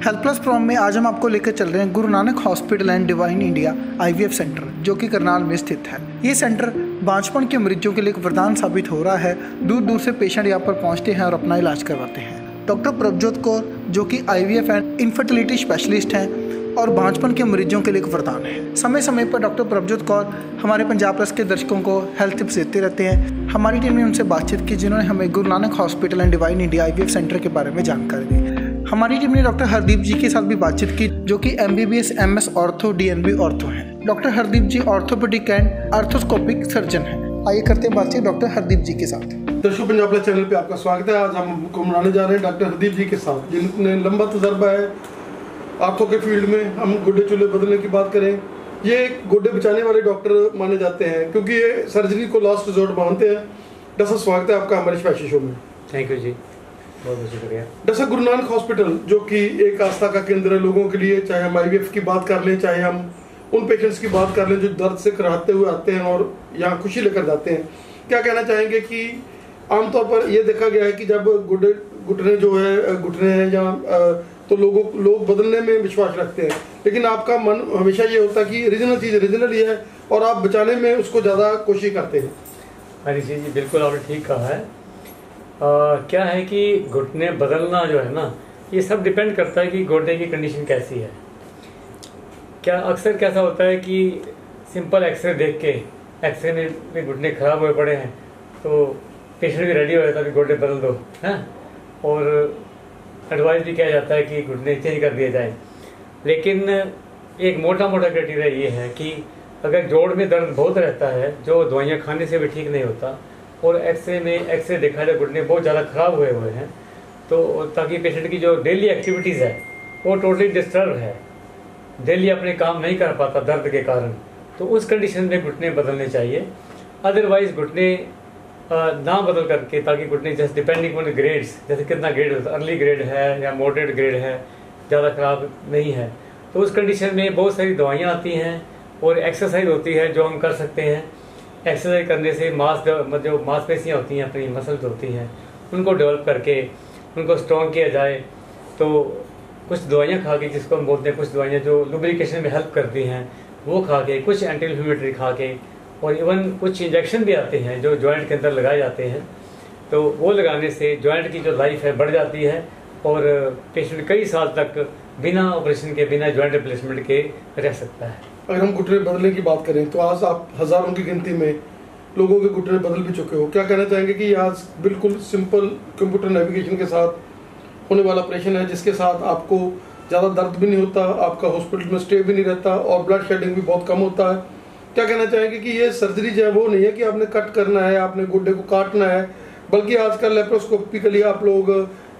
Health plus प्रोम में आज हम आपको लेकर चल रहे हैं Guru Nanak hospital and divine India IVF centre, जो कि करनाल में स्थित है। ये सेंटर बांझपन के मरीजों के लिए एक वरदान साबित हो रहा है। दूर दूर से पेशेंट यहाँ पर पहुँचते हैं और अपना इलाज करवाते हैं। डॉक्टर प्रभजोत कौर, जो कि आईवीएफ एंड इनफर्टिलिटी स्पेशलिस्ट हैं और बांझपन के मरीजों के लिए एक वरदान है। समय समय पर डॉक्टर प्रभजोत कौर हमारे पंजाब प्लस के दर्शकों को हेल्थ टिप्स देते रहते हैं। हमारी टीम ने उनसे बातचीत की, जिन्होंने हमें Guru Nanak hospital and divine India IVF centre के बारे में जानकारी दी। हमारी टीम ने डॉक्टर हरदीप जी के साथ भी बातचीत की, जो कि MBBS MS ortho DNB ortho हैं। Doctor Hardeep ji orthopaedic and arthroscopic surgeon हैं। आइए करते हैं बातचीत डॉक्टर हरदीप जी के साथ। दर्शकों, पंजाब प्लस चैनल पे आपका स्वागत है। आज हम आपको मिलाने जा रहे हैं डॉक्टर हरदीप जी के साथ, जिनने लंबा तजर्बा है आंखों के फील्ड में। हम गुड्डे चूल्हे बदलने की बात करें, ये गुड्डे बचाने वाले डॉक्टर माने जाते हैं, क्योंकि ये सर्जरी को लास्ट रिजोर्ट मानते हैं। डॉक्टर साहब, स्वागत है आपका हमारे स्पेशल शो में। थैंक यू जी, बहुत बहुत शुक्रिया। डॉक्टर साहब, गुरु नानक हॉस्पिटल जो कि एक आस्था का केंद्र है लोगों के लिए, चाहे हम IVF की बात कर लें, चाहे हम उन पेशेंट्स की बात कर लें जो दर्द से कराहते हुए आते हैं और यहाँ खुशी लेकर जाते हैं, क्या कहना चाहेंगे कि आमतौर पर यह देखा गया है कि जब घुटने हैं या तो लोग बदलने में विश्वास रखते हैं, लेकिन आपका मन हमेशा ये होता है कि ओरिजिनल चीज़ ओरिजिनल ही है और आप बचाने में उसको ज़्यादा कोशिश करते हैं। हरी जी, बिल्कुल आपने ठीक कहा है। क्या है कि घुटने बदलना जो है ना, ये सब डिपेंड करता है कि घुटने की कंडीशन कैसी है। क्या अक्सर कैसा होता है कि सिंपल एक्सरे देख के, एक्सरे में घुटने खराब हुए पड़े हैं तो पेशेंट भी रेडी हो जाता है कि घुटने बदल दो, हैं, और एडवाइस भी किया जाता है कि घुटने चेंज कर दिए जाए। लेकिन एक मोटा क्राइटेरिया ये है कि अगर जोड़ में दर्द बहुत रहता है, जो दवाइयाँ खाने से भी ठीक नहीं होता, और एक्सरे देखा जाए घुटने बहुत ज़्यादा ख़राब हुए हैं, तो ताकि पेशेंट की जो डेली एक्टिविटीज़ है वो टोटली डिस्टर्ब है, डेली अपने काम नहीं कर पाता दर्द के कारण, तो उस कंडीशन में घुटने बदलने चाहिए। अदरवाइज घुटने ना बदल करके, ताकि घुटने जैसे डिपेंडिंग ऑन ग्रेड्स, जैसे कितना ग्रेड होता है, अर्ली ग्रेड है या मॉडरेट ग्रेड है, ज़्यादा ख़राब नहीं है, तो उस कंडीशन में बहुत सारी दवाइयाँ आती हैं और एक्सरसाइज होती है जो हम कर सकते हैं। एक्सरसाइज करने से जो मांसपेशियाँ होती हैं, अपनी मसल्स होती हैं, उनको डेवलप करके उनको स्ट्रॉन्ग किया जाए। तो कुछ दवाइयाँ खा के, जिसको हम बोलते हैं कुछ दवाइयाँ जो लुब्रिकेशन में हेल्प करती हैं, वो खा के, कुछ एंटी इन्फ्लेमेटरी खा के, और इवन कुछ इंजेक्शन भी आते हैं जो जॉइंट के अंदर लगाए जाते हैं, तो वो लगाने से जॉइंट की जो लाइफ है बढ़ जाती है और पेशेंट कई साल तक बिना ऑपरेशन के, बिना जॉइंट रिप्लेसमेंट के रह सकता है। अगर हम घुटने बदलने की बात करें तो आज आप हज़ारों की गिनती में लोगों के घुटने बदल भी चुके हो, क्या कहना चाहेंगे कि आज बिल्कुल सिंपल कंप्यूटर नेविगेशन के साथ होने वाला ऑपरेशन है, जिसके साथ आपको ज़्यादा दर्द भी नहीं होता, आपका हॉस्पिटल में स्टे भी नहीं रहता और ब्लड शेडिंग भी बहुत कम होता है। क्या कहना चाहेंगे कि ये सर्जरी जो है वो नहीं है कि आपने कट करना है, आपने गुड्डे को काटना है, बल्कि आजकल लेप्रोस्कोपिकली आप लोग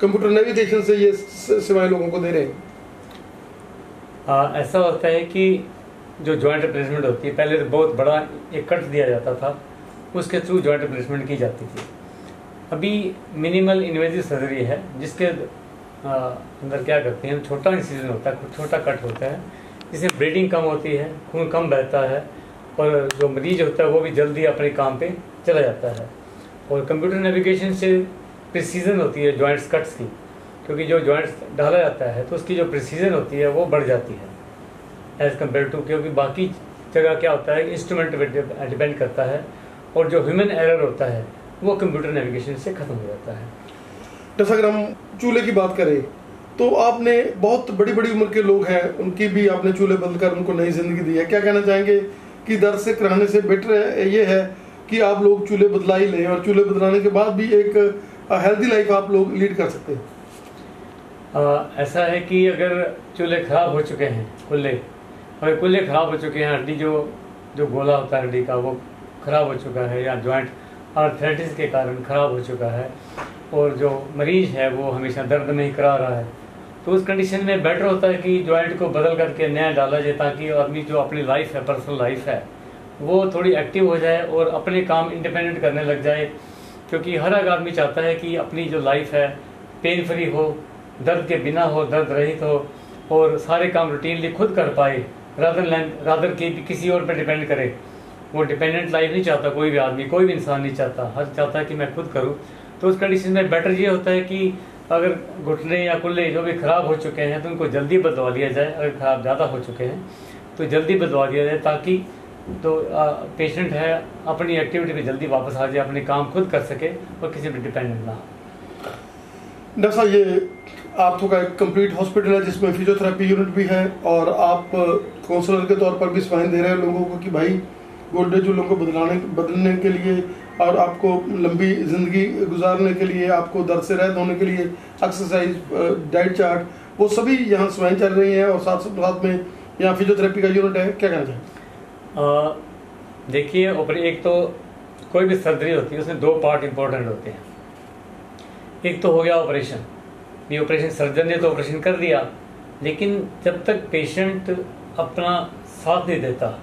कंप्यूटर नेविगेशन से ये सेवाएं लोगों को दे रहे हैं? ऐसा होता है कि जो जॉइंट रिप्लेसमेंट होती है, पहले तो बहुत बड़ा एक कट दिया जाता था, उसके थ्रू जॉइंट रिप्लेसमेंट की जाती थी। अभी मिनिमल इन्वेजिव सर्जरी है, जिसके अंदर क्या करते हैं, छोटा इंसिजन होता है, छोटा कट होता है, जिससे ब्लीडिंग कम होती है, खून कम बहता है और जो मरीज होता है वो भी जल्दी अपने काम पे चला जाता है। और कंप्यूटर नेविगेशन से प्रिसीजन होती है जॉइंट्स कट्स की, क्योंकि जो जॉइंट्स डाला जाता है तो उसकी जो प्रिसीजन होती है वो बढ़ जाती है एज़ कम्पेयर टू, क्योंकि बाकी जगह क्या होता है इंस्ट्रूमेंट पर डिपेंड करता है, और जो ह्यूमन एरर होता है वो कंप्यूटर नेविगेशन से ख़त्म हो जाता है। जैसा अगर हम चूल्हे की बात करें तो आपने बहुत बड़ी बड़ी उम्र के लोग हैं, उनकी भी आपने चूल्हे बदलकर उनको नई जिंदगी दी है। क्या कहना चाहेंगे कि दर्द से कराने से बेटर ये है कि आप लोग चूल्हे बदला ही लें और चूल्हे बदलाने के बाद भी एक हेल्दी लाइफ आप लोग लीड कर सकते हैं? ऐसा है कि अगर चूल्हे खराब हो चुके हैं, अगर कुल्ले खराब हो चुके हैं, हड्डी जो गोला होता है हड्डी का वो खराब हो चुका है, या जॉइंट आर्थराइटिस के कारण खराब हो चुका है, और जो मरीज है वो हमेशा दर्द में ही करा रहा है, तो उस कंडीशन में बेटर होता है कि जॉइंट को बदल करके नया डाला जाए, ताकि आदमी जो अपनी लाइफ है, पर्सनल लाइफ है, वो थोड़ी एक्टिव हो जाए और अपने काम इंडिपेंडेंट करने लग जाए। क्योंकि हर एक आदमी चाहता है कि अपनी जो लाइफ है पेन फ्री हो, दर्द के बिना हो, दर्द रहित हो, और सारे काम रूटीनली खुद कर पाए, रादर कि किसी और पर डिपेंड करे। वो डिपेंडेंट लाइफ नहीं चाहता कोई भी आदमी, कोई भी इंसान नहीं चाहता, हर चाहता है कि मैं खुद करूँ। तो उस कंडीशन में बेटर ये होता है कि अगर घुटने या कुल्ले जो भी ख़राब हो चुके हैं तो उनको जल्दी बदलवा लिया जाए, अगर ख़राब ज़्यादा हो चुके हैं तो जल्दी बदलवा दिया जाए, ताकि तो पेशेंट है अपनी एक्टिविटी पे जल्दी वापस आ जाए, अपने काम खुद कर सके और किसी पर डिपेंडेंट ना हो। डॉक्टर साहब, ये आपको का एक कंप्लीट हॉस्पिटल है जिसमें फिजियोथेरेपी यूनिट भी है और आप काउंसलर के तौर पर भी सलाह दे रहे हैं लोगों को कि भाई गोल्डन जो लोगों को बदलने के लिए और आपको लंबी ज़िंदगी गुजारने के लिए, आपको दर्द से रहित होने के लिए एक्सरसाइज, डाइट चार्ट, वो सभी यहाँ सेवाएं चल रही हैं और साथ साथ में यहाँ फिजियोथेरेपी का यूनिट है। क्या कहना चाहिए? देखिए, एक तो कोई भी सर्जरी होती है उसमें 2 पार्ट इम्पोर्टेंट होते हैं। एक तो हो गया ऑपरेशन, ये ऑपरेशन सर्जन ने तो ऑपरेशन कर दिया, लेकिन जब तक पेशेंट अपना साथ नहीं देता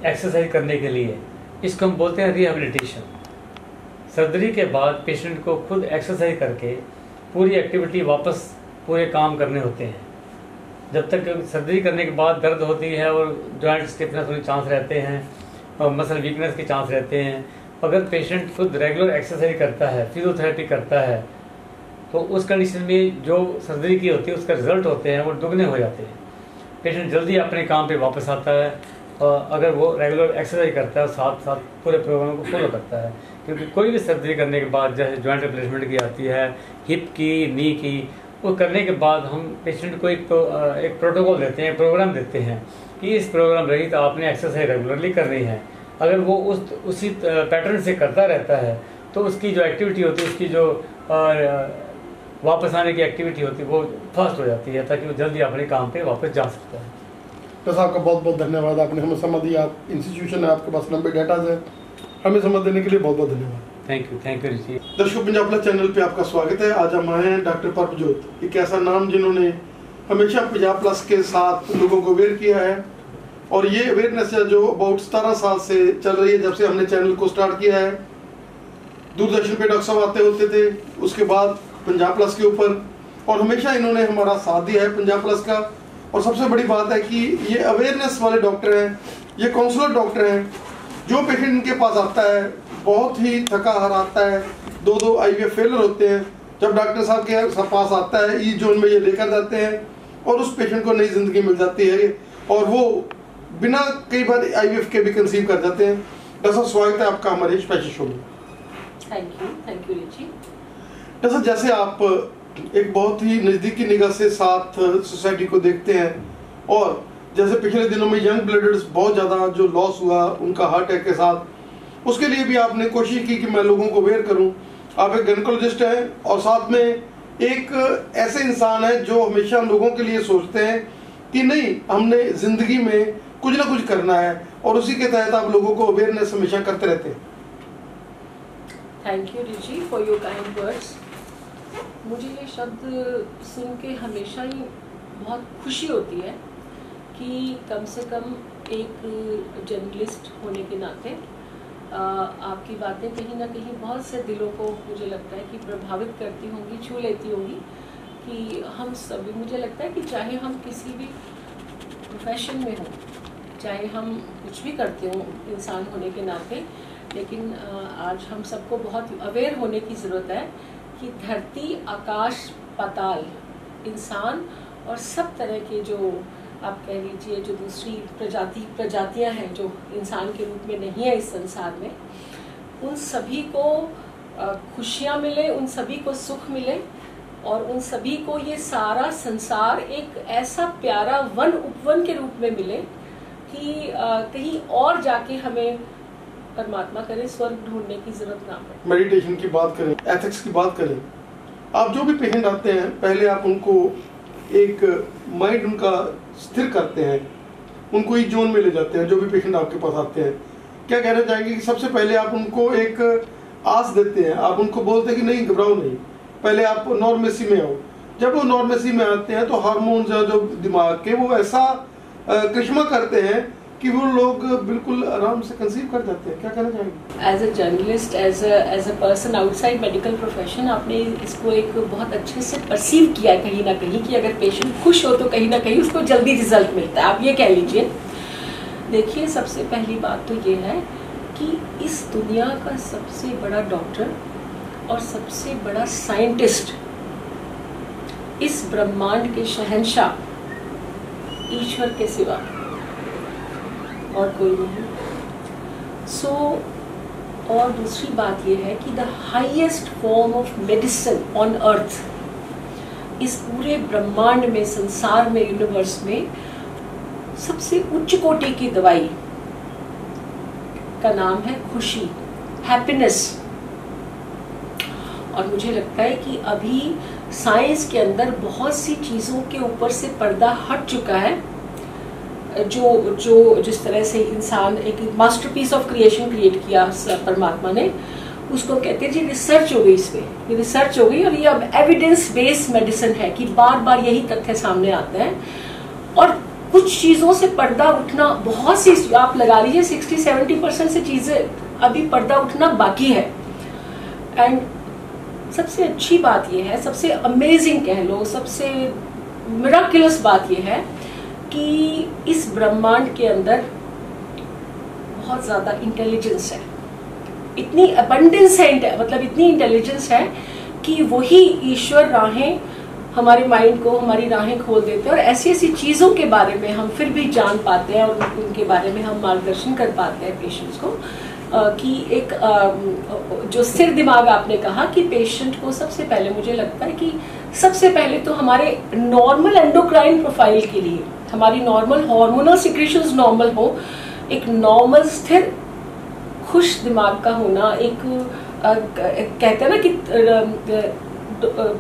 एक्सरसाइज करने के लिए, इसको हम बोलते हैं रिहैबिलिटेशन। सर्जरी के बाद पेशेंट को खुद एक्सरसाइज करके पूरी एक्टिविटी वापस पूरे काम करने होते हैं। जब तक सर्जरी करने के बाद दर्द होती है और जॉइंट स्टिफनेस होने के चांस रहते हैं और मसल वीकनेस के चांस रहते हैं, अगर पेशेंट खुद रेगुलर एक्सरसाइज करता है, फिजियोथेरेपी करता है, तो उस कंडीशन में जो सर्जरी की होती है उसका रिजल्ट होते हैं वो दुगने हो जाते हैं। पेशेंट जल्दी अपने काम पे वापस आता है और अगर वो रेगुलर एक्सरसाइज करता है, साथ साथ पूरे प्रोग्राम को फॉलो करता है। क्योंकि कोई भी सर्जरी करने के बाद, जैसे जॉइंट रिप्लेसमेंट की आती है, हिप की, नी की, वो करने के बाद हम पेशेंट को एक प्रोटोकॉल देते हैं, प्रोग्राम देते हैं कि इस प्रोग्राम रही तो आपने एक्सरसाइज रेगुलरली करनी है। अगर वो उसी पैटर्न से करता रहता है तो उसकी जो एक्टिविटी होती है, उसकी जो वापस आने की एक्टिविटी होती है वो फास्ट हो जाती है, ताकि वो जल्दी अपने काम पे वापस जा सकता है। डॉक्टर साहब का बहुत बहुत धन्यवाद, आपने हमें समझ दिया। आप इंस्टीट्यूशन है, आपके पास लंबे डेटाज है, हमें समझ देने के लिए बहुत बहुत धन्यवाद। थैंक यू ऋषि। दर्शकों, पंजाब प्लस चैनल पे आपका स्वागत है। आज हम आए हैं डॉक्टर परमजोत, एक ऐसा नाम जिन्होंने हमेशा पंजाब प्लस के साथ लोगों को अवेयर किया है, और ये अवेयरनेस है जो अबाउट 17 साल से चल रही है, जब से हमने चैनल को स्टार्ट किया है। दूरदर्शन पे डॉक्टर साहब आते होते थे, उसके बाद पंजाब प्लस के ऊपर, और हमेशा इन्होंने हमारा साथ दिया है पंजाब प्लस का। और सबसे बड़ी बात है कि ये अवेयरनेस वाले डॉक्टर हैं, ये काउंसलर डॉक्टर हैं। जो पेशेंट इनके पास आता है बहुत ही थका हारा आता है, 2 IVF फेलर होते हैं, जब डॉक्टर साहब के पास आता है ई जोन में ये लेकर जाते हैं और उस पेशेंट को नई जिंदगी मिल जाती है और वो बिना कई बार IVF के भी कंसीव कर जाते हैं। डॉक्टर साहब, स्वागत है आपका हमारे स्पेशल शो में। Thank you Richie. डॉक्टर साहब, जैसे आप एक बहुत ही नज़दीकी निगाह से साथ सोसाइटी को देखते हैं, और जैसे पिछले दिनों में यंग ब्लडर्स बहुत ज़्यादा जो लॉस हुआ उनका हार्ट अटैक के साथ, उसके लिए भी आपने कोशिश की कि मैं लोगों को अवेयर करूं। आप एक गायनेकोलॉजिस्ट हैं और साथ में एक ऐसे इंसान है जो हमेशा लोगों के लिए सोचते हैं कि नहीं, हमने ज़िंदगी में कुछ ना कुछ करना है, और उसी के तहत आप लोगों को अवेयरनेस हमेशा करते रहते हैं। Thank you Richie for your kind words. मुझे ये शब्द सुन के हमेशा ही बहुत खुशी होती है कि कम से कम एक जर्नलिस्ट होने के नाते आपकी बातें कहीं ना कहीं बहुत से दिलों को, मुझे लगता है कि प्रभावित करती होंगी, छू लेती होंगी। कि हम सभी, मुझे लगता है कि चाहे हम किसी भी प्रोफेशन में हों, चाहे हम कुछ भी करते हों इंसान होने के नाते, लेकिन आज हम सबको बहुत अवेयर होने की ज़रूरत है कि धरती, आकाश, पाताल, इंसान और सब तरह के जो आप कह लीजिए जो दूसरी प्रजातियां हैं जो इंसान के रूप में नहीं है इस संसार में, उन सभी को खुशियां मिले, उन सभी को सुख मिले, और उन सभी को ये सारा संसार एक ऐसा प्यारा वन उपवन के रूप में मिले कि कहीं और जाके हमें परमात्मा करे स्वर्ग ढूंढने की जरूरत ना पड़े। मेडिटेशन की बात करें, एथिक्स की बात करें, आप जो भी पेशेंट आते हैं पहले आप उनको एक माइंड उनका स्थिर करते हैं, उनको इस जोन में ले जाते हैं। जो भी पेशेंट आपके पास आते हैं, क्या कहना चाहेंगे कि सबसे पहले आप उनको एक आस देते हैं, आप उनको बोलते हैं कि नहीं घबराओ नहीं, पहले आप नॉर्मेसी में आओ। जब वो नॉर्मेसी में आते हैं तो हार्मोन्स जो दिमाग के वो ऐसा करिश्मा करते हैं कि वो लोग बिल्कुल आराम से कंसीव कर जाते हैं। क्या कहना चाहेंगे? As a journalist, as a person outside medical profession, आपने इसको एक बहुत अच्छे से परसीव किया है कहीं ना कहीं कि अगर पेशेंट खुश हो तो कहीं ना कहीं उसको जल्दी रिजल्ट मिलता है, आप ये कह लीजिए। देखिए, सबसे पहली बात तो ये है कि इस दुनिया का सबसे बड़ा डॉक्टर और सबसे बड़ा साइंटिस्ट इस ब्रह्मांड के शहंशाह ईश्वर के सिवा और कोई नहीं। और दूसरी बात यह है कि the highest form of medicine on earth, इस पूरे ब्रह्मांड में, संसार में, यूनिवर्स में सबसे उच्च कोटि की दवाई का नाम है खुशी, हैप्पीनेस। और मुझे लगता है कि अभी साइंस के अंदर बहुत सी चीज़ों के ऊपर से पर्दा हट चुका है। जो जिस तरह से इंसान एक मास्टरपीस ऑफ क्रिएशन क्रिएट किया परमात्मा ने, उसको कहते हैं जी रिसर्च हो गई, इसमें ये रिसर्च हो गई और ये अब एविडेंस बेस्ड मेडिसिन है कि बार बार यही तथ्य सामने आते हैं। और कुछ चीज़ों से पर्दा उठना, बहुत सी आप लगा लीजिए 60-70% से चीज़ें अभी पर्दा उठना बाकी है। एंड सबसे अच्छी बात यह है, सबसे अमेजिंग कह लो, सबसे मिराकुलस बात यह है कि इस ब्रह्मांड के अंदर बहुत ज़्यादा इंटेलिजेंस है, इतनी अबंडेंस है, मतलब इतनी इंटेलिजेंस है कि वही ईश्वर राहें हमारे माइंड को, हमारी राहें खोल देते हैं और ऐसी ऐसी चीज़ों के बारे में हम फिर भी जान पाते हैं और उनके बारे में हम मार्गदर्शन कर पाते हैं पेशेंट्स को। कि एक जो स्थिर दिमाग आपने कहा कि पेशेंट को सबसे पहले, मुझे लगता है कि सबसे पहले तो हमारे नॉर्मल एंडोक्राइन प्रोफाइल के लिए हमारी नॉर्मल हार्मोनल सिक्रीशंस नॉर्मल हो, एक नॉर्मल स्थिर खुश दिमाग का होना, एक कहते हैं ना कि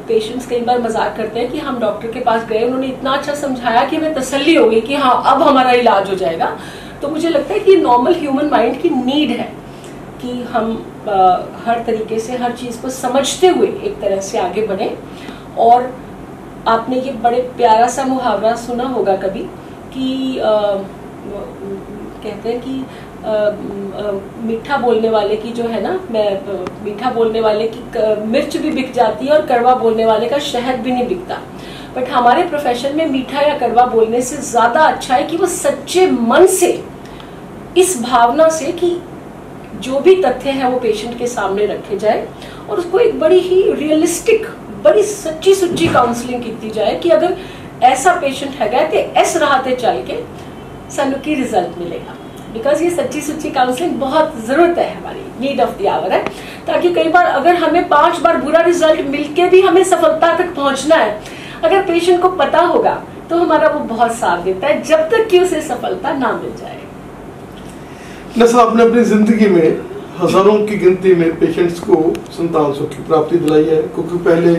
पेशेंट्स कई बार मजाक करते हैं कि हम डॉक्टर के पास गए, उन्होंने इतना अच्छा समझाया कि हमें तसल्ली हो गई कि हाँ अब हमारा इलाज हो जाएगा। तो मुझे लगता है कि नॉर्मल ह्यूमन माइंड की नीड है कि हम हर तरीके से हर चीज़ को समझते हुए एक तरह से आगे बढ़ें। और आपने ये बड़े प्यारा सा मुहावरा सुना होगा कभी कि कहते हैं कि मीठा बोलने वाले की जो है ना, मीठा बोलने वाले की मिर्च भी बिक जाती है और कड़वा बोलने वाले का शहद भी नहीं बिकता। बट हमारे प्रोफेशन में मीठा या कड़वा बोलने से ज़्यादा अच्छा है कि वो सच्चे मन से, इस भावना से कि जो भी तथ्य है वो पेशेंट के सामने रखे जाए और उसको एक बड़ी ही रियलिस्टिक, बड़ी सच्ची सुच्ची काउंसलिंग की जाए कि अगर ऐसा पेशेंट है तो इस राह से चल के सानू की रिजल्ट मिलेगा। बिकॉज ये सच्ची सुच्ची काउंसलिंग बहुत ज़रूरत है, हमारी नीड ऑफ द आवर है। ताकि कई बार अगर हमें 5 बार बुरा रिजल्ट मिलके भी हमें सफलता तक पहुंचना है, अगर पेशेंट को पता होगा तो हमारा वो बहुत साथ देता है, जब तक कि उसे सफलता ना मिल जाए। नसर, आपने अपनी जिंदगी में हजारों की गिनती में पेशेंट्स को संतान सुख की प्राप्ति दिलाई है, क्योंकि पहले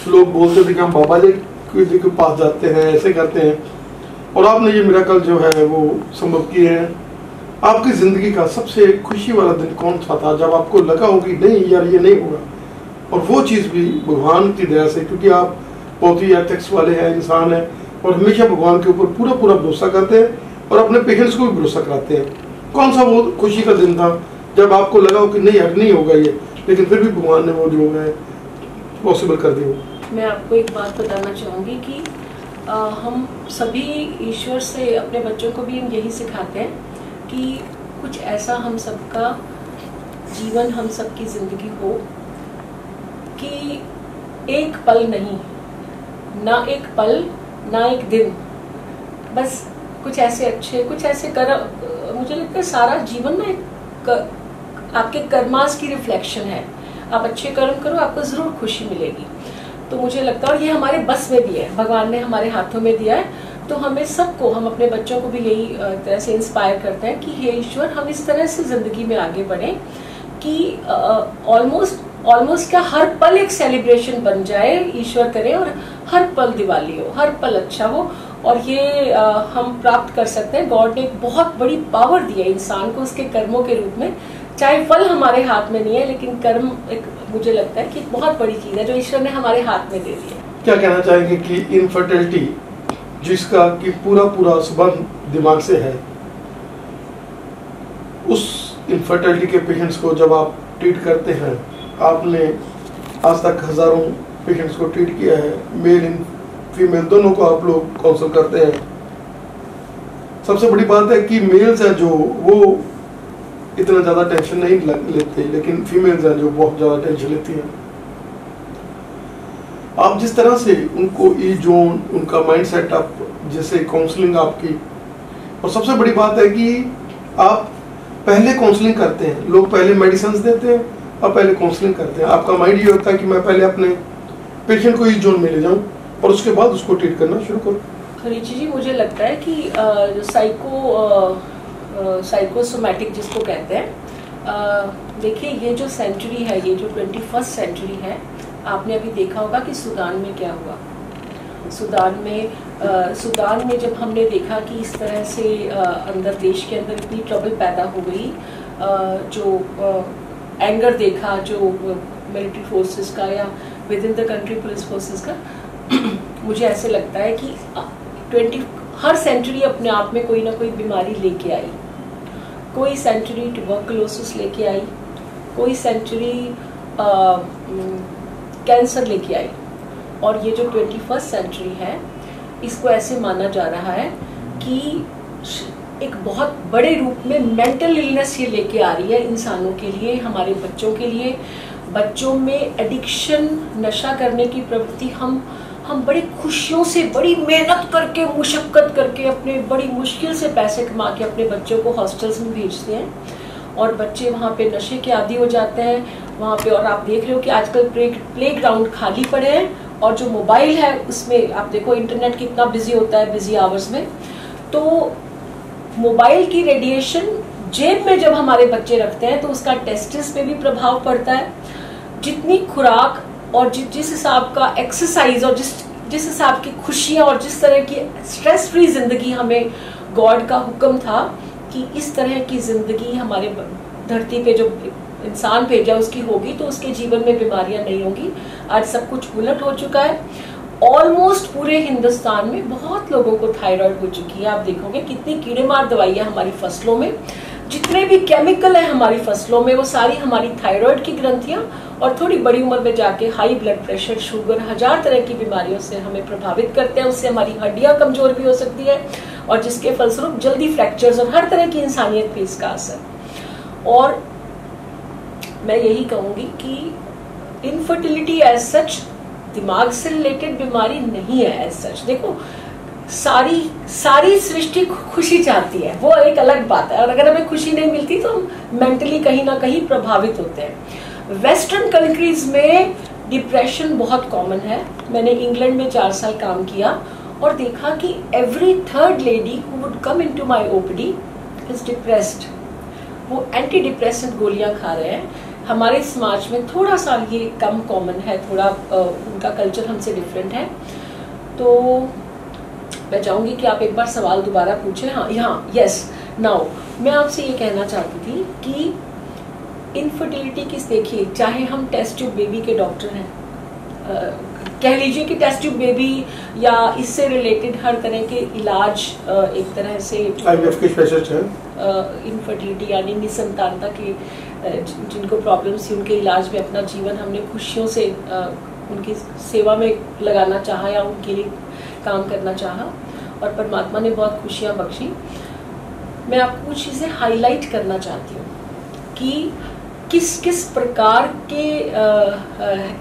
लोग बोलते थे कि हम बाबा जी के पास जाते हैं, ऐसे करते हैं, और आपने ये मिरेकल जो है वो संभव किए हैं। आपकी जिंदगी का सबसे खुशी वाला दिन कौन सा था जब आपको लगा हो कि नहीं यार ये नहीं होगा, और वो चीज़ भी भगवान की दया से, क्योंकि आप बहुत ही एथिक्स वाले हैं, इंसान हैं और हमेशा भगवान के ऊपर पूरा पूरा भरोसा करते हैं और अपने पेशेंट्स को भी भरोसा कराते हैं। कौन सा वो खुशी का दिन था जब आपको लगा हो कि नहीं यार नहीं होगा ये, लेकिन फिर भी भगवान ने वो जो है पॉसिबल कर दिया? मैं आपको एक बात बताना चाहूँगी कि हम सभी ईश्वर से अपने बच्चों को भी हम यही सिखाते हैं कि कुछ ऐसा हम सबका जीवन, हम सबकी ज़िंदगी हो कि एक पल नहीं, ना एक पल ना एक दिन, बस कुछ ऐसे अच्छे, कुछ ऐसे मुझे लगता है सारा जीवन ना एक आपके कर्मास की रिफ्लेक्शन है। आप अच्छे कर्म करो, आपको ज़रूर खुशी मिलेगी। तो मुझे लगता है और ये हमारे बस में भी है, भगवान ने हमारे हाथों में दिया है। तो हमें सबको, हम अपने बच्चों को भी यही तरह से इंस्पायर करते हैं कि हे ईश्वर, हम इस तरह से ज़िंदगी में आगे बढ़ें कि ऑलमोस्ट क्या हर पल एक सेलिब्रेशन बन जाए, ईश्वर करे, और हर पल दिवाली हो, हर पल अच्छा हो। और ये हम प्राप्त कर सकते हैं। गॉड ने एक बहुत बड़ी पावर दी है इंसान को उसके कर्मों के रूप में। चाहे फल हमारे हाथ में नहीं है, लेकिन कर्म एक, मुझे लगता है कि एक बहुत बड़ी चीज़ है जो ईश्वर ने हमारे हाथ में दे दी है। क्या कहना चाहेंगे कि इनफर्टिलिटी जिसका कि पूरा पूरा संबंध दिमाग से है, उस इनफर्टिलिटी के पेशेंट्स को जब आप ट्रीट करते हैं, आपने आज तक हजारों पेशेंट्स को ट्रीट किया है, मेल फीमेल दोनों को आप लोग काउंसल करते हैं। सबसे बड़ी बात है कि मेल्स हैं जो वो इतना ज़्यादा टेंशन नहीं लेते, लेकिन फीमेल्स हैं जो बहुत ज़्यादा टेंशन लेती हैं। आप जिस तरह से उनको ये जोन, उनका माइंड सेटअप, जैसे काउंसलिंग आपकी, और सबसे बड़ी बात है कि आप पहले काउंसलिंग करते हैं। लोग पहले मेडिसिन देते हैं और पहले काउंसलिंग करते हैं। आपका माइंड ये होता है कि मैं पहले अपने पेशेंट को इस जोन में ले जाऊं और उसके बाद उसको ट्रीट करना शुरू करूं। खरीची जी, मुझे लगता है कि जो साइकोसोमैटिक जिसको कहते हैं, देखिए ये जो सेंचुरी है, ये जो 21st सेंचुरी है, आपने अभी देखा होगा कि सूडान में क्या हुआ। सूडान में जब हमने देखा कि इस तरह से अंदर देश के अंदर इतनी ट्रबल पैदा हो गई, जो एंगर देखा जो मिलिट्री फोर्सेस का या with in the country police forces का, मुझे ऐसे लगता है कि हर सेंचुरी अपने आप में कोई ना कोई बीमारी लेके आई। कोई सेंचुरी ट्यूबरकुलोसिस लेके आई, कोई सेंचुरी कैंसर लेके आई, और ये जो 21st सेंचुरी है, इसको ऐसे माना जा रहा है कि एक बहुत बड़े रूप में मेंटल इलनेस ये लेके आ रही है इंसानों के लिए, हमारे बच्चों के लिए। बच्चों में एडिक्शन, नशा करने की प्रवृत्ति, हम बड़ी खुशियों से, बड़ी मेहनत करके, मुशक्कत करके, अपने बड़ी मुश्किल से पैसे कमा के अपने बच्चों को हॉस्टल्स में भेजते हैं, और बच्चे वहाँ पे नशे के आदी हो जाते हैं वहाँ पे। और आप देख रहे हो कि आजकल प्ले ग्राउंड खाली पड़े हैं, और जो मोबाइल है उसमें आप देखो इंटरनेट कितना बिजी होता है बिजी आवर्स में। तो मोबाइल की रेडिएशन जेब में जब हमारे बच्चे रखते हैं तो उसका टेस्टिस पे भी प्रभाव पड़ता है। जितनी खुराक और जिस हिसाब का एक्सरसाइज और जिस हिसाब की खुशियां और जिस तरह की स्ट्रेस फ्री जिंदगी हमें गॉड का हुक्म था कि इस तरह की जिंदगी हमारे धरती पे जो इंसान भेजा उसकी होगी, तो उसके जीवन में बीमारियां नहीं होंगी। आज सब कुछ उलट हो चुका है। ऑलमोस्ट पूरे हिंदुस्तान में बहुत लोगों को थायराइड हो चुकी है। आप देखोगे कितनी कीड़े मार दवाइयां हमारी फसलों में, जितने भी केमिकल है हमारी फसलों में, वो सारी हमारी थायराइड की ग्रंथियां, और थोड़ी बड़ी उम्र में जाके हाई ब्लड प्रेशर, शुगर, 1000 तरह की बीमारियों से हमें प्रभावित करते हैं। उससे हमारी हड्डियां कमजोर भी हो सकती है, और जिसके फलस्वरूप जल्दी फ्रैक्चर्स और हर तरह की इंसानियत पे इसका असर। और मैं यही कहूंगी कि इनफर्टिलिटी एज सच दिमाग से रिलेटेड बीमारी नहीं है एज सच। देखो सारी सृष्टि खुशी चाहती है, वो एक अलग बात है, और अगर हमें खुशी नहीं मिलती तो हम मेंटली कहीं ना कहीं प्रभावित होते हैं। वेस्टर्न कंट्रीज में डिप्रेशन बहुत कॉमन है। मैंने इंग्लैंड में 4 साल काम किया और देखा कि every 3rd lady who would come into my OPD is depressed. वो एंटी डिप्रेसेंट गोलियां खा रहे हैं। हमारे समाज में थोड़ा सा ये कम कॉमन है, थोड़ा उनका कल्चर हमसे डिफरेंट है। तो मैं चाहूंगी कि आप एक बार सवाल दोबारा पूछें। हाँ, यहाँ यस नाउ मैं आपसे ये कहना चाहती थी कि इनफर्टिलिटी किस, देखिए चाहे हम टेस्ट ट्यूब बेबी के डॉक्टर हैं, कह लीजिए कि टेस्ट ट्यूब बेबी या इससे रिलेटेड हर तरह के इलाज, एक तरह से IVF के स्पेशलिस्ट हैं, इनफर्टिलिटी यानी निसंतानता के जिनको प्रॉब्लम्स थी, उनके इलाज में अपना जीवन हमने खुशियों से उनकी सेवा में लगाना चाहा या उनके लिए काम करना चाहा, और परमात्मा ने बहुत खुशियाँ बख्शी। मैं आपको कुछ चीज़ें हाईलाइट करना चाहती हूँ कि किस किस प्रकार के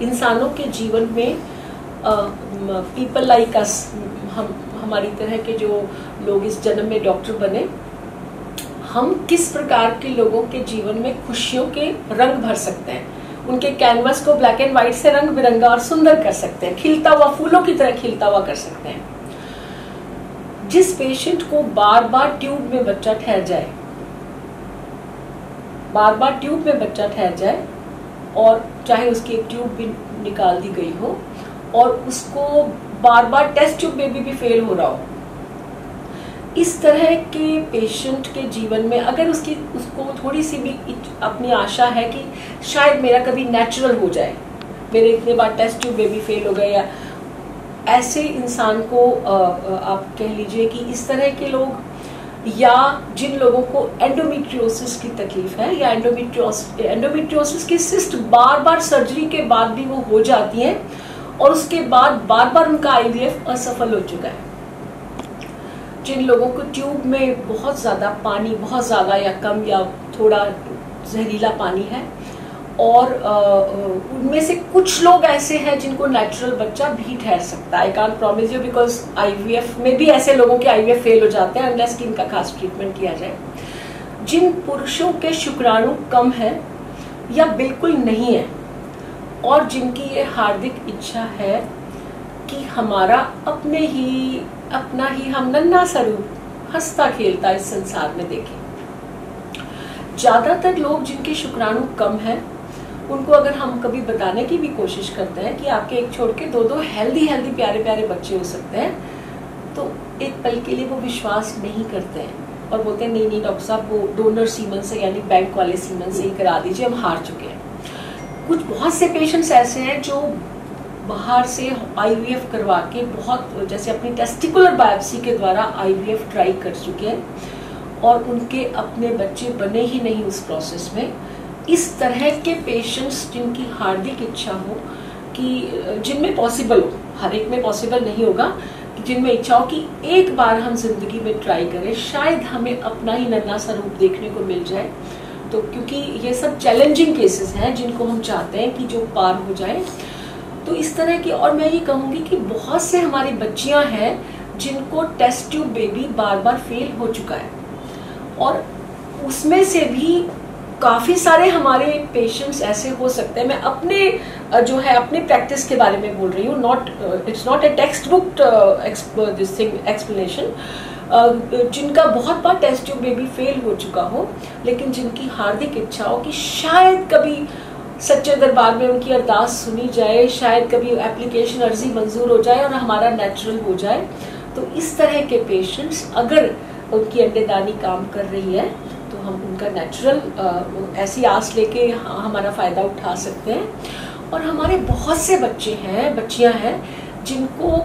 इंसानों के जीवन में पीपल लाइक अस, हमारी तरह के जो लोग इस जन्म में डॉक्टर बने, हम किस प्रकार के लोगों के जीवन में खुशियों के रंग भर सकते हैं, उनके कैनवस को ब्लैक एंड व्हाइट से रंग बिरंगा और सुंदर कर सकते हैं, खिलता हुआ फूलों की तरह खिलता हुआ कर सकते हैं। जिस पेशेंट को बार बार ट्यूब में बच्चा ठहर जाए, बार बार ट्यूब में बच्चा ठहर जाए, और चाहे उसकी एक ट्यूब भी निकाल दी गई हो और उसको बार बार टेस्ट ट्यूब बेबी भी फेल हो रहा हो, इस तरह के पेशेंट के जीवन में अगर उसको थोड़ी सी भी अपनी आशा है कि शायद मेरा कभी नेचुरल हो जाए, मेरे इतने बार टेस्ट ट्यूब बेबी फेल हो गए, या ऐसे इंसान को आप कह लीजिए कि इस तरह के लोग, या जिन लोगों को एंडोमेट्रियोसिस की तकलीफ है या एंडोमेट्रियोसिस की सिस्ट बार बार सर्जरी के बाद भी वो हो जाती हैं और उसके बाद बार बार उनका IVF असफल हो चुका है, जिन लोगों को ट्यूब में बहुत ज़्यादा पानी, बहुत ज़्यादा या कम या थोड़ा जहरीला पानी है, और उनमें से कुछ लोग ऐसे हैं जिनको नेचुरल बच्चा भी ठहर सकता है। I can't promise you because IVF में भी ऐसे लोगों के आईवीएफ फेल हो जाते हैं अनलेस कि इनका खास ट्रीटमेंट किया जाए। जिन पुरुषों के शुक्राणु कम है या बिल्कुल नहीं है और जिनकी ये हार्दिक इच्छा है कि हमारा अपना ही हम नन्हा सा रूप हंसता खेलता इस संसार में देखें। ज्यादातर लोग जिनके शुक्राणु कम है उनको अगर हम कभी बताने की भी कोशिश करते हैं कि आपके एक छोड़ के दो हेल्दी प्यारे प्यारे बच्चे हो सकते हैं, तो एक पल के लिए वो विश्वास नहीं करते हैं और बोलते हैं नहीं डॉक्टर साहब वो डोनर सीमन से यानी बैंक वाले सीमन से ही करा दीजिए, हम हार चुके हैं। कुछ बहुत से पेशेंट्स ऐसे हैं जो बाहर से आईवीएफ करवा के बहुत जैसे अपनी टेस्टिकुलर बायोप्सी के द्वारा आईवीएफ ट्राई कर चुके हैं और उनके अपने बच्चे बने ही नहीं उस प्रोसेस में। इस तरह के पेशेंट्स जिनकी हार्दिक इच्छा हो कि जिनमें पॉसिबल हो, हर एक में पॉसिबल नहीं होगा, कि जिनमें इच्छा हो कि एक बार हम जिंदगी में ट्राई करें, शायद हमें अपना ही नन्हा सा रूप देखने को मिल जाए। तो क्योंकि ये सब चैलेंजिंग केसेस हैं जिनको हम चाहते हैं कि जो पार हो जाए, तो इस तरह की। और मैं ये कहूँगी कि बहुत से हमारी बच्चियां हैं जिनको टेस्ट ट्यूब बेबी बार बार फेल हो चुका है और उसमें से भी काफ़ी सारे हमारे पेशेंट्स ऐसे हो सकते हैं। मैं अपने जो है अपनी प्रैक्टिस के बारे में बोल रही हूँ, it's not a text book this thing explanation, जिनका बहुत बार टेस्ट ट्यूब बेबी फेल हो चुका हो लेकिन जिनकी हार्दिक इच्छा हो कि शायद कभी सच्चे दरबार में उनकी अरदास सुनी जाए, शायद कभी एप्लीकेशन अर्जी मंजूर हो जाए और हमारा नेचुरल हो जाए। तो इस तरह के पेशेंट्स अगर उनकी अंडेदानी काम कर रही है तो हम उनका नेचुरल ऐसी आस लेके हमारा फ़ायदा उठा सकते हैं। और हमारे बहुत से बच्चे हैं, बच्चियां हैं जिनको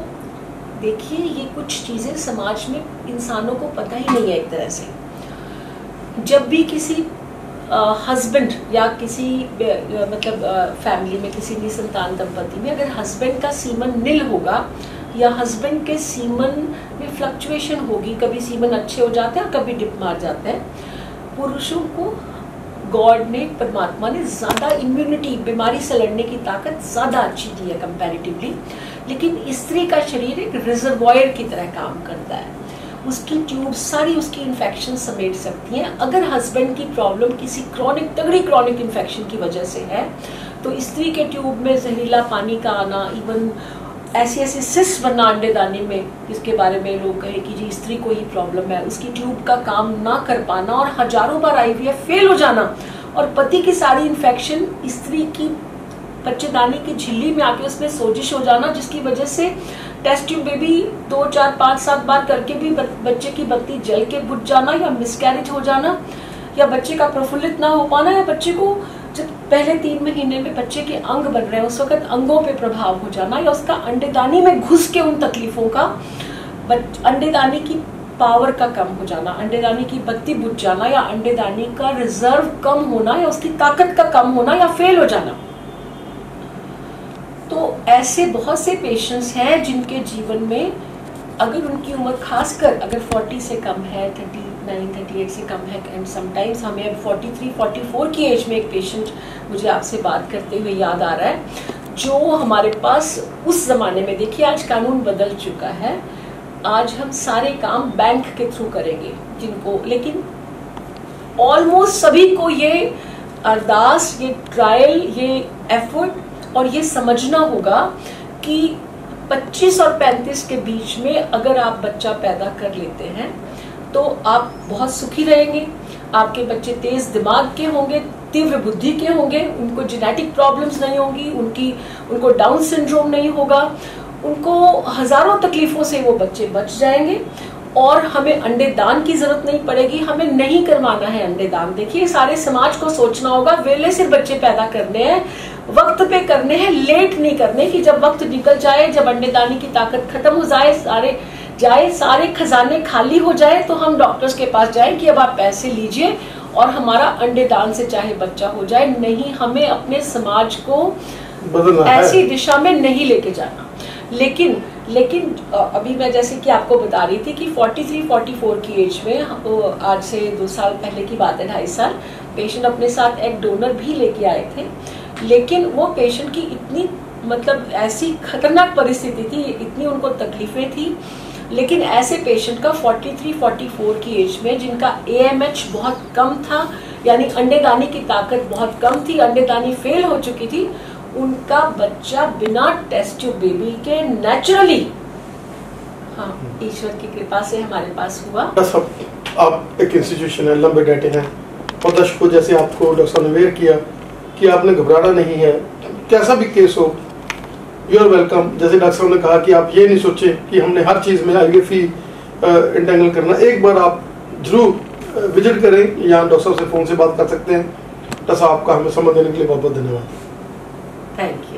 देखिए ये कुछ चीज़ें समाज में इंसानों को पता ही नहीं है। एक तरह से जब भी किसी हस्बैंड या किसी मतलब फैमिली में किसी निसंतान दंपति में अगर हस्बैंड का सीमन नील होगा या हस्बैंड के सीमन में फ्लक्चुएशन होगी, कभी सीमन अच्छे हो जाते हैं और कभी डिप मार जाते हैं, पुरुषों को गॉड ने, परमात्मा ने ज़्यादा इम्यूनिटी, बीमारी से लड़ने की ताकत ज़्यादा अच्छी दी है कंपैरेटिवली। लेकिन स्त्री का शरीर एक रिजर्वॉयर की तरह काम करता है, उसकी ट्यूब सारी उसकी इन्फेक्शन समेट सकती हैं। अगर हस्बैंड की प्रॉब्लम किसी तगड़ी क्रॉनिक इन्फेक्शन की वजह से है तो स्त्री के ट्यूब में जहरीला पानी का आना, इवन ऐसी सिस्ट बनना अंडेदानी में, जिसके बारे में लोग कहे कि जी स्त्री को ही प्रॉब्लम है, उसकी ट्यूब का काम ना कर पाना और हजारों बार आईवीएफ फेल हो जाना और पति की सारी इन्फेक्शन स्त्री की बच्चेदानी की झिल्ली में आके उसमें सोजिश हो जाना, जिसकी वजह से टेस्ट ट्यूब बेबी 2, 4, 5, 7 बार करके भी बच्चे की बत्ती जल के बुझ जाना या मिसकैरेज हो जाना या बच्चे का प्रफुल्लित ना हो पाना या बच्चे को जब पहले 3 महीने में बच्चे के अंग बन रहे हैं उस वक्त अंगों पे प्रभाव हो जाना या उसका अंडेदानी में घुस के उन तकलीफों का अंडेदानी की पावर का कम हो जाना, अंडेदानी की बत्ती बुझ जाना या अंडेदानी का रिजर्व कम होना या उसकी ताकत का कम होना या फेल हो जाना। तो ऐसे बहुत से पेशेंट्स हैं जिनके जीवन में अगर उनकी उम्र खासकर अगर 40 से कम है, 39, 38 से कम है, एंड समटाइम्स हमें अब 43, 44 की एज में एक पेशेंट मुझे आपसे बात करते हुए याद आ रहा है जो हमारे पास उस ज़माने में, देखिए आज कानून बदल चुका है, आज हम सारे काम बैंक के थ्रू करेंगे जिनको, लेकिन ऑलमोस्ट सभी को ये अरदास, ये ट्रायल, ये एफर्ट और ये समझना होगा कि 25 और 35 के बीच में अगर आप बच्चा पैदा कर लेते हैं तो आप बहुत सुखी रहेंगे, आपके बच्चे तेज दिमाग के होंगे, तीव्र बुद्धि के होंगे, उनको जेनेटिक प्रॉब्लम्स नहीं होंगी, उनको डाउन सिंड्रोम नहीं होगा, उनको हजारों तकलीफों से वो बच्चे बच जाएंगे और हमें अंडेदान की जरूरत नहीं पड़ेगी, हमें नहीं करवाना है अंडेदान। देखिए सारे समाज को सोचना होगा, वेले से बच्चे पैदा करने हैं, वक्त पे करने हैं, लेट नहीं करने कि जब वक्त निकल जाए, जब अंडेदानी की ताकत खत्म हो जाए, सारे खजाने खाली हो जाए तो हम डॉक्टर्स के पास जाए कि अब आप पैसे लीजिए और हमारा अंडेदान से चाहे बच्चा हो जाए। नहीं, हमें अपने समाज को ऐसी दिशा में नहीं लेके जाना। लेकिन अभी मैं जैसे कि आपको बता रही थी कि 43-44 की एज में, आज से 2 साल पहले की बात है, 2.5 साल, पेशेंट अपने साथ एक डोनर भी लेके आए थे, लेकिन वो पेशेंट की इतनी मतलब ऐसी खतरनाक परिस्थिति थी, इतनी उनको तकलीफें थी, लेकिन ऐसे पेशेंट का 43-44 की एज में जिनका AMH बहुत कम था, यानी अंडेदानी की ताकत बहुत कम थी, अंडेदानी फेल हो चुकी थी, उनका बच्चा बिना टेस्ट ट्यूब बेबी के नेचुरली, हाँ, ईश्वर की कृपा से हमारे पास हुआ। आप एक इंस्टीट्यूशन है, लंबे डाटे हैं और दर्शकों जैसे आपको डॉक्टर साहब ने अवेयर किया कि आपने घबराना नहीं है, कैसा भी केस हो यू आर वेलकम। जैसे डॉक्टर साहब ने कहा कि आप ये नहीं सोचे कि हमने हर चीज़ में IVF ही इंटेंगल करना, एक बार आप जरूर विजिट करें, यहाँ डॉक्टर साहब से फ़ोन से बात कर सकते हैं। डॉक्टर साहब आपका हमें समय देने के लिए बहुत बहुत धन्यवाद। Thank you.